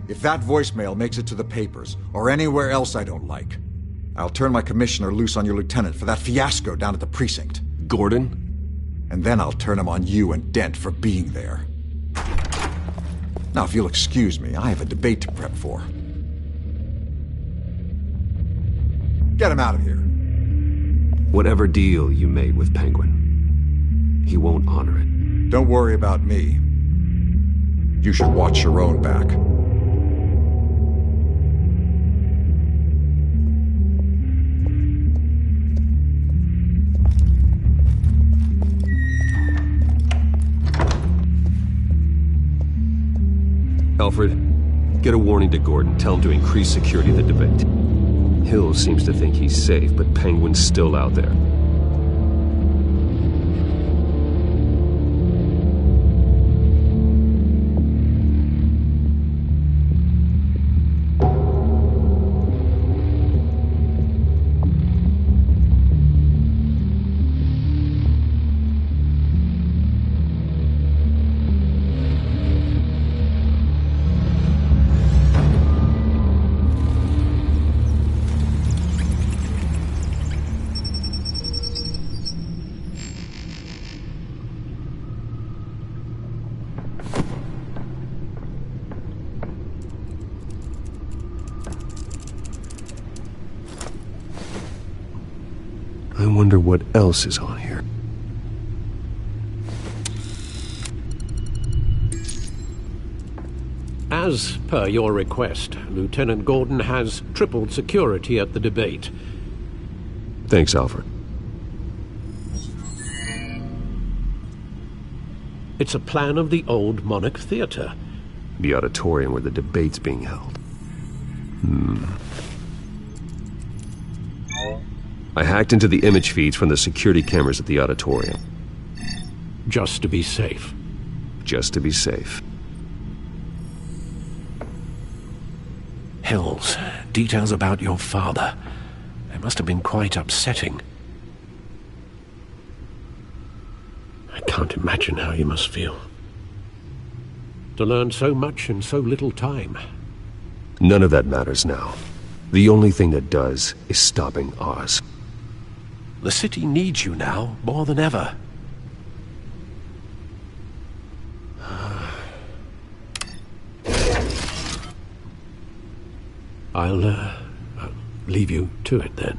If that voicemail makes it to the papers, or anywhere else I don't like, I'll turn my commissioner loose on your lieutenant for that fiasco down at the precinct. Gordon? And then I'll turn him on you and Dent for being there. Now, if you'll excuse me, I have a debate to prep for. Get him out of here. Whatever deal you made with Penguin, he won't honor it. Don't worry about me. You should watch your own back. Alfred, get a warning to Gordon. Tell him to increase security of the debate. Hill seems to think he's safe, but Penguin's still out there. wonder what else is on here. As per your request, Lieutenant Gordon has tripled security at the debate. Thanks, Alfred. It's a plan of the old Monarch Theater. The auditorium where the debate's being held. I hacked into the image feeds from the security cameras at the auditorium. Just to be safe. Just to be safe. Hills, details about your father. They must have been quite upsetting. I can't imagine how you must feel. To learn so much in so little time. None of that matters now. The only thing that does is stopping Oz. The city needs you now, more than ever. I'll leave you to it then.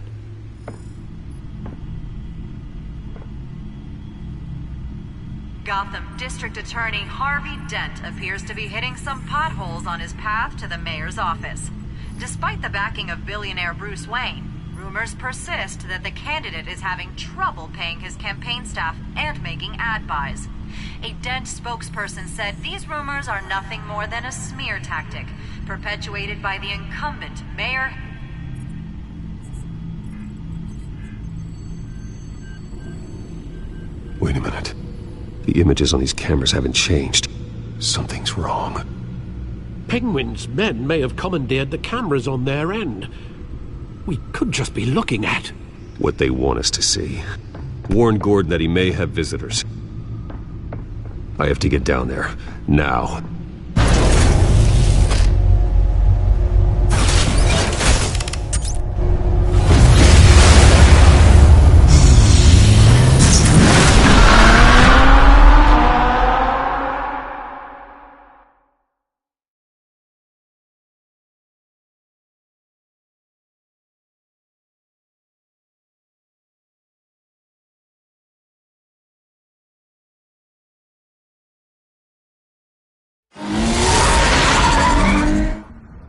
Gotham District Attorney Harvey Dent appears to be hitting some potholes on his path to the mayor's office. Despite the backing of billionaire Bruce Wayne, rumors persist that the candidate is having trouble paying his campaign staff and making ad buys. A Dent spokesperson said these rumors are nothing more than a smear tactic, perpetuated by the incumbent mayor. Wait a minute. The images on these cameras haven't changed. Something's wrong. Penguin's men may have commandeered the cameras on their end. We could just be looking at what they want us to see. Warn Gordon that he may have visitors. I have to get down there, now.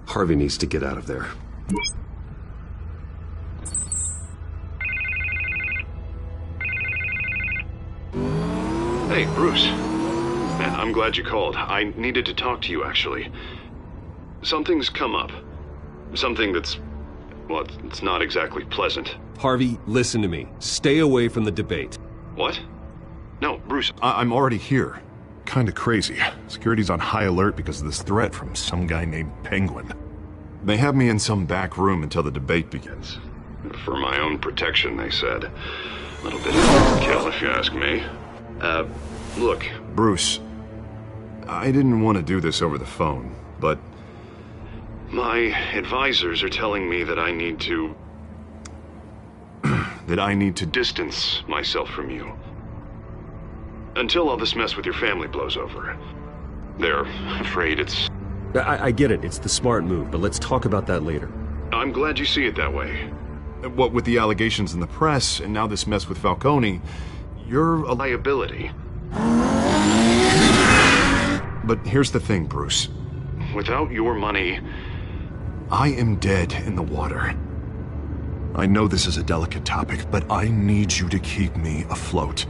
Harvey needs to get out of there. Hey, Bruce. Man, I'm glad you called. I needed to talk to you, actually. Something's come up. Something that's... well, it's not exactly pleasant. Harvey, listen to me. Stay away from the debate. What? No, Bruce, I'm already here. Kinda crazy. Security's on high alert because of this threat from some guy named Penguin. They have me in some back room until the debate begins. For my own protection, they said. A little bit of overkill, if you ask me. Look, Bruce, I didn't want to do this over the phone, but my advisors are telling me that I need to... that I need to distance myself from you. Until all this mess with your family blows over. They're afraid it's... I get it. It's the smart move, but let's talk about that later. I'm glad you see it that way. What with the allegations in the press, and now this mess with Falcone, you're a liability. But here's the thing, Bruce. Without your money, I am dead in the water. I know this is a delicate topic, but I need you to keep me afloat.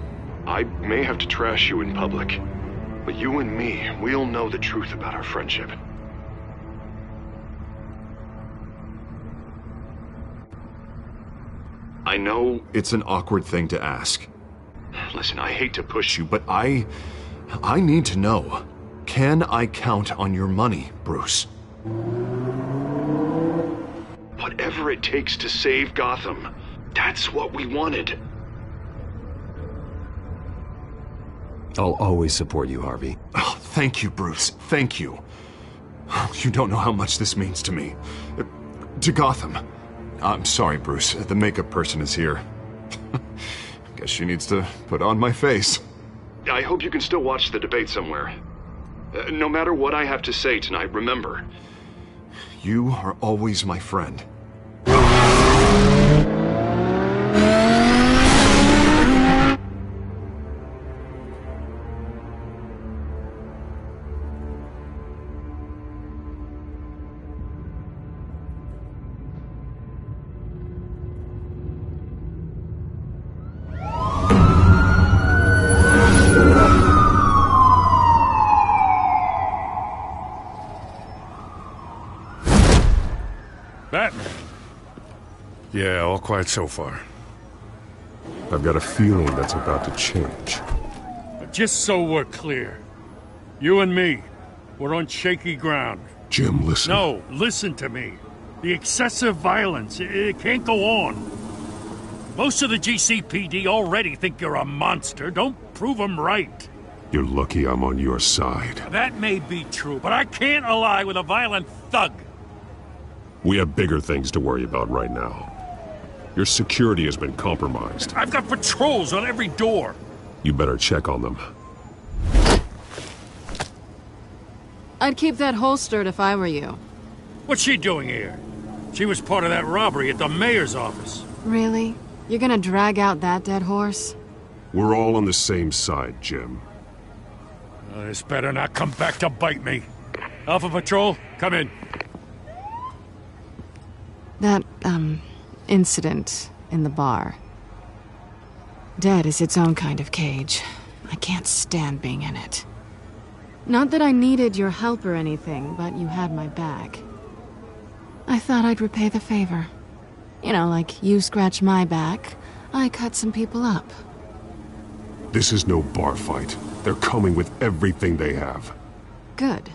I may have to trash you in public, but you and me, we'll know the truth about our friendship. I know it's an awkward thing to ask. Listen, I hate to push you, but I need to know. Can I count on your money, Bruce? Whatever it takes to save Gotham, that's what we wanted. I'll always support you, Harvey. Oh, thank you, Bruce. Thank you. You don't know how much this means to me. To Gotham. I'm sorry, Bruce. The makeup person is here. Guess she needs to put on my face. I hope you can still watch the debate somewhere. No matter what I have to say tonight, remember, you are always my friend. Batman. Yeah, all quiet so far. I've got a feeling that's about to change. But just so we're clear, you and me, we're on shaky ground. Jim, listen. No, listen to me. The excessive violence, it can't go on. Most of the GCPD already think you're a monster. Don't prove them right. You're lucky I'm on your side. That may be true, but I can't ally with a violent thug. We have bigger things to worry about right now. Your security has been compromised. I've got patrols on every door. You better check on them. I'd keep that holstered if I were you. What's she doing here? She was part of that robbery at the mayor's office. Really? You're gonna drag out that dead horse? We're all on the same side, Jim. This better not come back to bite me. Alpha Patrol, come in. That, incident in the bar. Dead is its own kind of cage. I can't stand being in it. Not that I needed your help or anything, but you had my back. I thought I'd repay the favor. You know, like you scratch my back, I cut some people up. This is no bar fight. They're coming with everything they have. Good.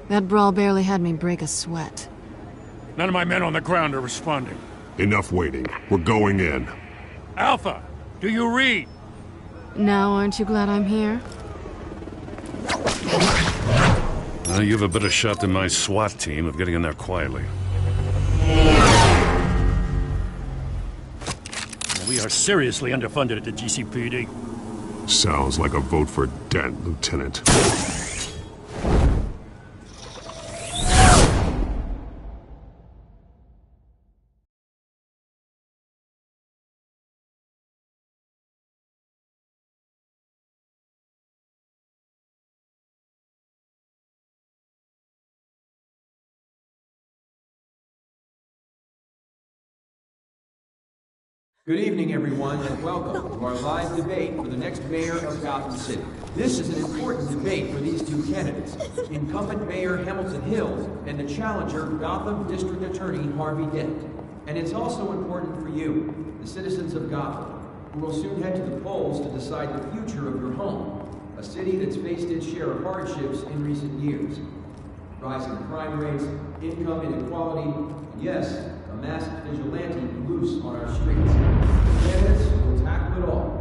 That brawl barely had me break a sweat. None of my men on the ground are responding. Enough waiting. We're going in. Alpha, do you read? Now, aren't you glad I'm here? You have a better shot than my SWAT team of getting in there quietly. We are seriously underfunded at the GCPD. Sounds like a vote for Dent, Lieutenant. Good evening, everyone, and welcome to our live debate for the next mayor of Gotham City. This is an important debate for these two candidates, incumbent Mayor Hamilton Hill and the challenger, Gotham District Attorney Harvey Dent. And it's also important for you, the citizens of Gotham, who will soon head to the polls to decide the future of your home, a city that's faced its share of hardships in recent years. Rising crime rates, income inequality, and yes, a masked vigilante loose on our streets. The candidates will tackle it all.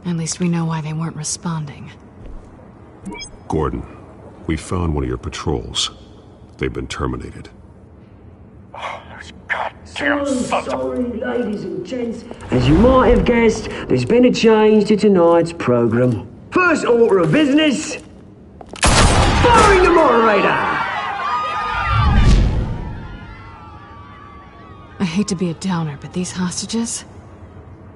At least we know why they weren't responding. Gordon, we found one of your patrols. They've been terminated. Damn sorry, ladies and gents. As you might have guessed, there's been a change to tonight's program. First order of business, firing the moderator! I hate to be a downer, but these hostages,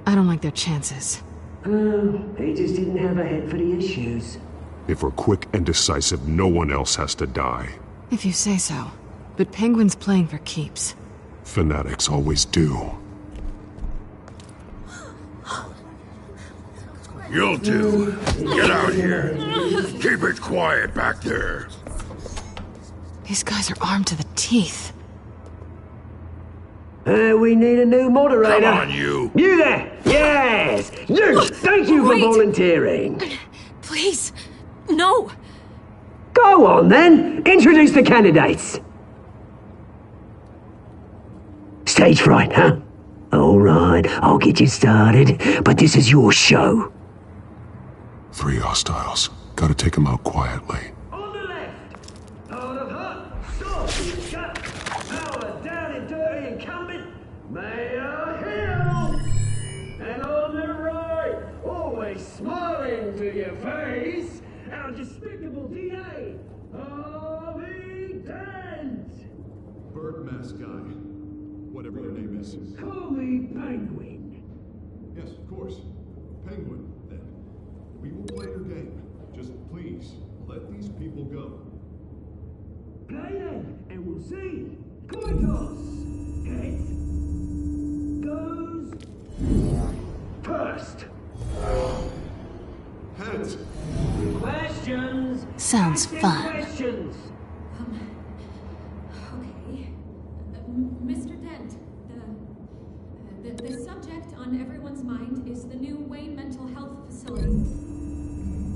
I don't like their chances. He just didn't have a head for the issues. If we're quick and decisive, no one else has to die. If you say so. But Penguin's playing for keeps. Fanatics always do. You'll do. Get out here. Keep it quiet back there. These guys are armed to the teeth. We need a new moderator. Come on, you. You there! Yes! You! Thank you for volunteering. Please, no. Go on, then. Introduce the candidates. Stage fright, huh? All right, I'll get you started, but this is your show. 3 hostiles. Gotta take them out quietly. On the left, out of hut, stop, shut, power down and dirty incumbent, Mayor Hill. And on the right, always smiling to your face, our despicable DA, Harvey Dent. Bird mask guy. Whatever your name is. Call me Penguin. Yes, of course. Penguin. We will play your game. Just please, let these people go. Play then, and we'll see. Coin toss. Heads. Goes. First. Heads. Questions. Sounds Active fun. Questions. Okay. Mr. Dent, the subject on everyone's mind is the new Wayne Mental Health Facility.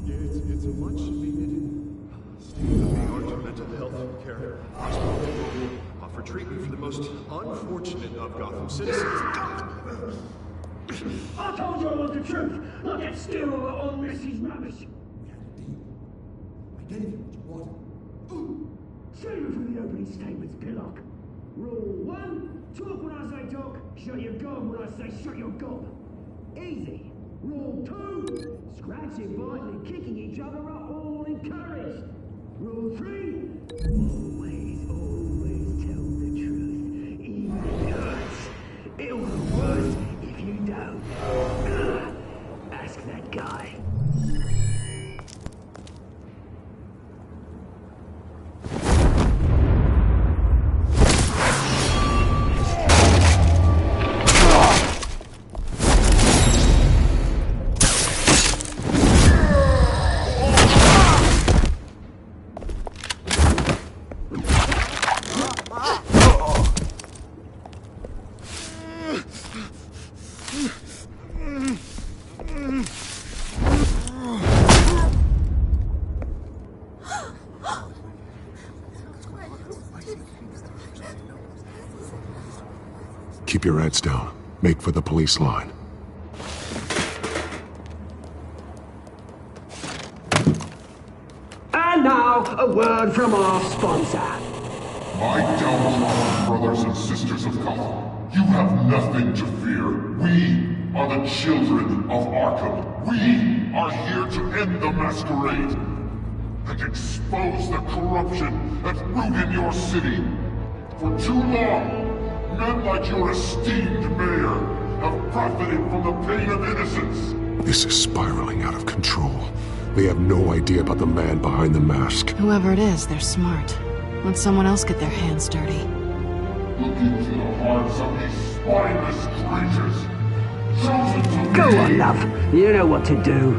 Yeah, it's a much-needed state-of-the-art mental health care hospital that will offer treatment for the most unfortunate of Gotham citizens. I told you I want the truth. Not get still on Mrs. Rubbish. I gave you what you wanted. Save it for the opening statements, Pillock. Rule 1, talk when I say talk, shut your gob when I say shut your gob. Easy. Rule 2, scratching, biting and kicking each other are all encouraged. Rule 3, always tell the truth, even if it hurts. It'll be worse if you don't. Ask that guy. Keep your heads down. Make for the police line. And now, a word from our sponsor. My downtrodden brothers and sisters of Gotham, you have nothing to fear. We are the children of Arkham. We are here to end the masquerade and expose the corruption at root in your city. For too long, men like your esteemed mayor have profited from the pain of innocence. This is spiraling out of control. They have no idea about the man behind the mask. Whoever it is, they're smart. Let someone else get their hands dirty. Look into the hearts of these spineless creatures. Chosen to Go be. on, love. You know what to do.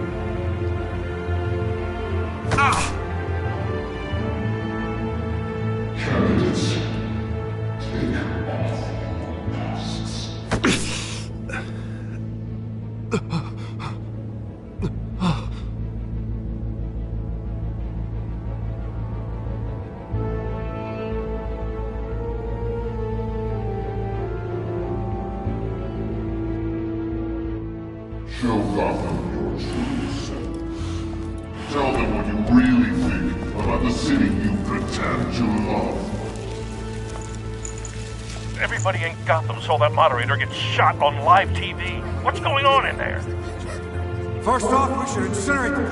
Candidates, take off your masks. Show Gotham your true self. Tell them what you really think about the city you pretend to love. Everybody in Gotham saw that moderator get shot on live TV. What's going on in there? First off, we should incinerate the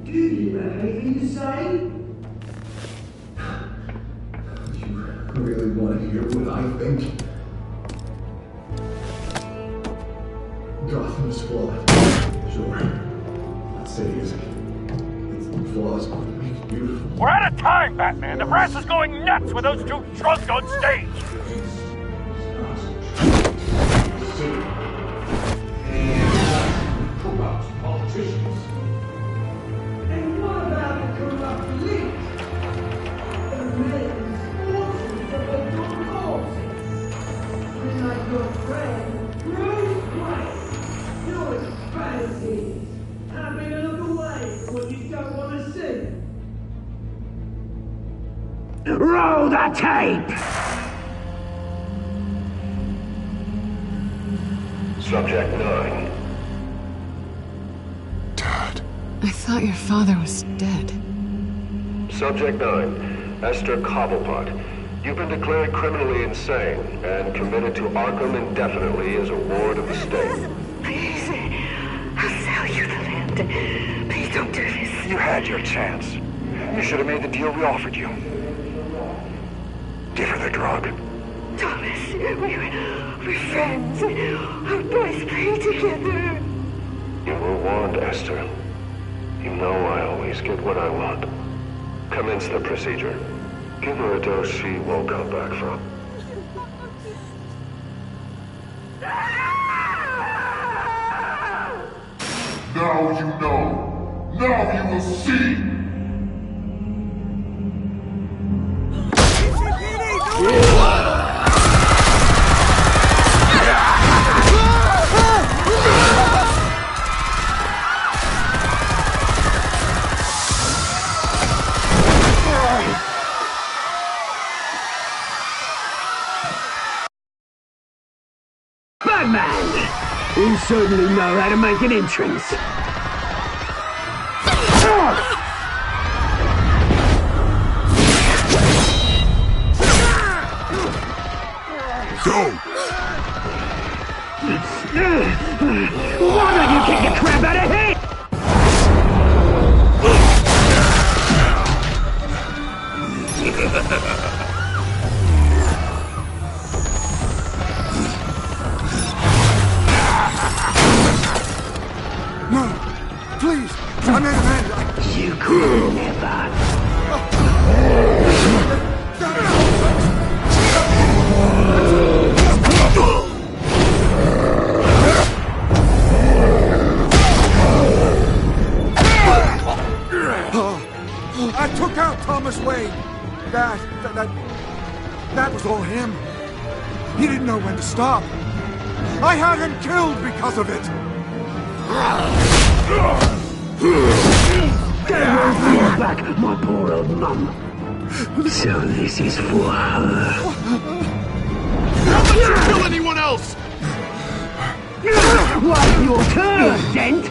Do you have anything to say? You really want to hear what I think? Gotham is flawed. Sure. That city is. Its flaws are what make it beautiful. We're out of time, Batman. The press is going nuts with those two drunks on stage. Corrupt politicians. And what about the corrupt elite? The men's fortunes of the good causes. And like your friend, Bruce Wayne, doing fantasies, having a look away from what you don't want to see. Roll the tape! Subject 9. I thought your father was dead. Subject 9, Esther Cobblepot. You've been declared criminally insane and committed to Arkham indefinitely as a ward of the state. Please, I'll sell you the land. Please don't do this. You had your chance. You should have made the deal we offered you. Give her the drug. Thomas, we're friends. Our boys play together. You were warned, Esther. You know I always get what I want. Commence the procedure. Give her a dose she won't come back from. Now you know. Now you will see. Batman! You certainly know how to make an entrance. Go! Why don't you kick the crap out of him? No! Please! I'm in a man! You could never. I took out Thomas Wayne. That was all him. He didn't know when to stop. I had him killed because of it. Get away from your back, my poor old mum. So this is for her. Don't let you kill anyone else! What's your turn, Dent?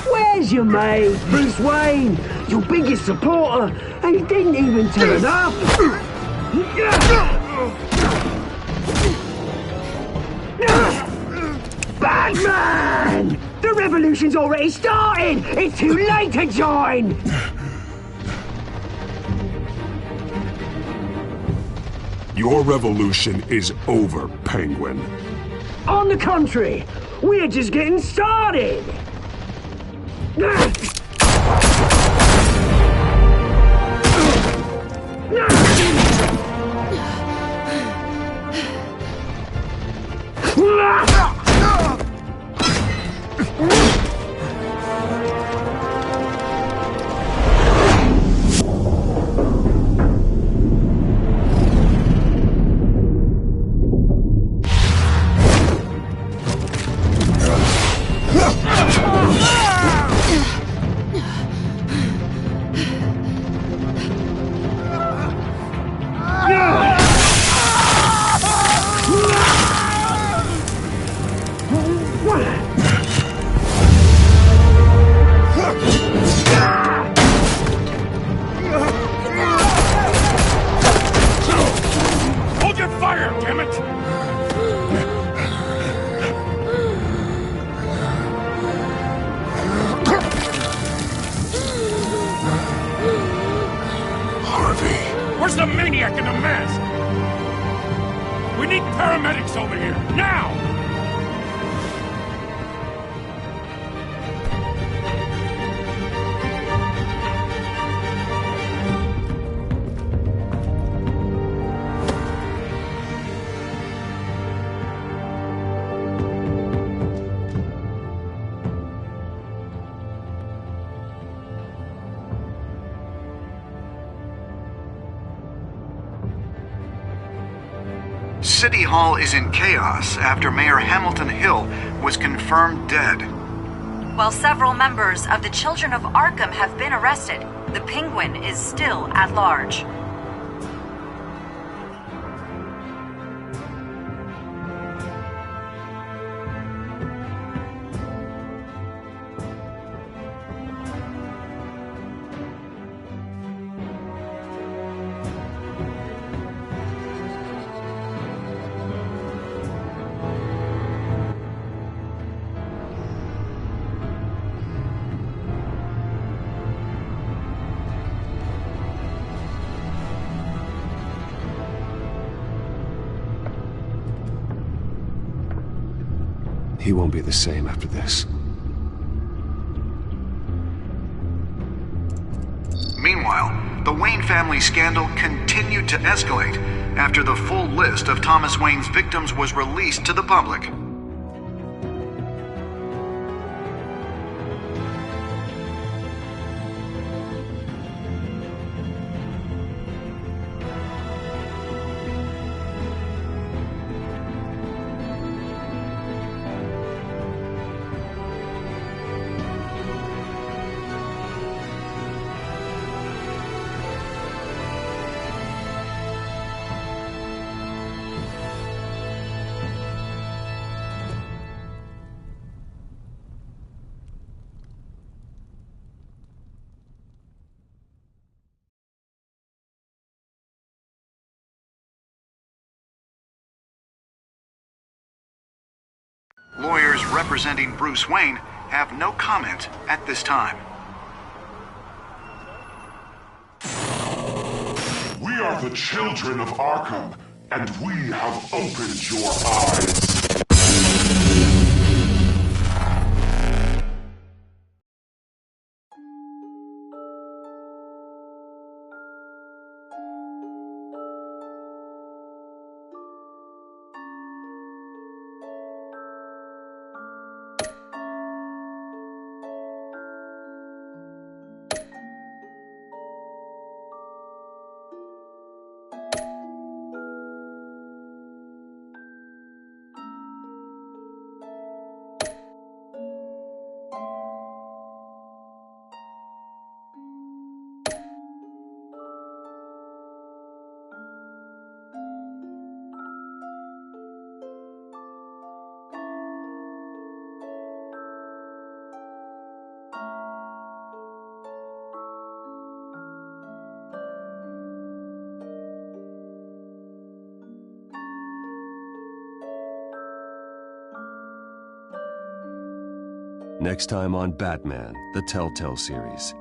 Where's your mate, Bruce Wayne? Your biggest supporter, and he didn't even turn up. Batman! The revolution's already started! It's too late to join! Your revolution is over, Penguin. On the contrary, we're just getting started! Hold your fire, damn it! Harvey. Where's the maniac in the mask? We need paramedics over here, now! City Hall is in chaos after Mayor Hamilton Hill was confirmed dead. While several members of the Children of Arkham have been arrested, the Penguin is still at large. He won't be the same after this. Meanwhile, the Wayne family scandal continued to escalate after the full list of Thomas Wayne's victims was released to the public. Lawyers representing Bruce Wayne have no comment at this time. We are the children of Arkham, and we have opened your eyes. Next time on Batman, the Telltale Series.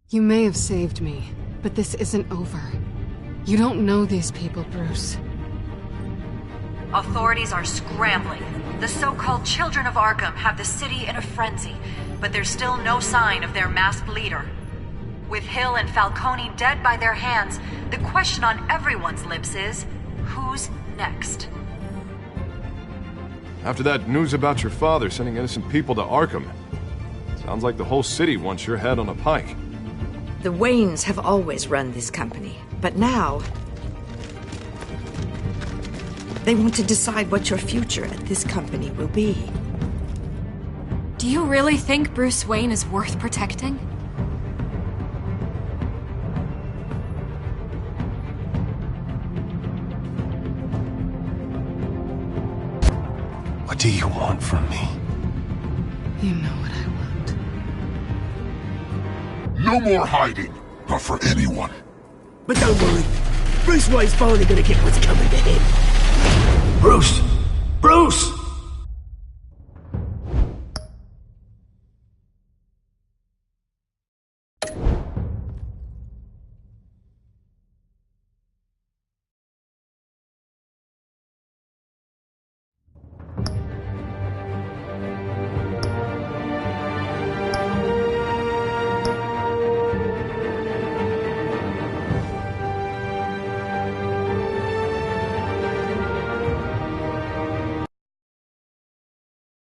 You may have saved me, but this isn't over. You don't know these people, Bruce. Authorities are scrambling. The so-called Children of Arkham have the city in a frenzy, but there's still no sign of their masked leader. With Hill and Falcone dead by their hands, the question on everyone's lips is, who's next? After that news about your father sending innocent people to Arkham, sounds like the whole city wants your head on a pike. The Waynes have always run this company, but now they want to decide what your future at this company will be. Do you really think Bruce Wayne is worth protecting? What do you want from me? You know what I want. No more hiding, not for anyone. But don't worry, Bruce Wayne's finally gonna get what's coming to him. Bruce! Bruce!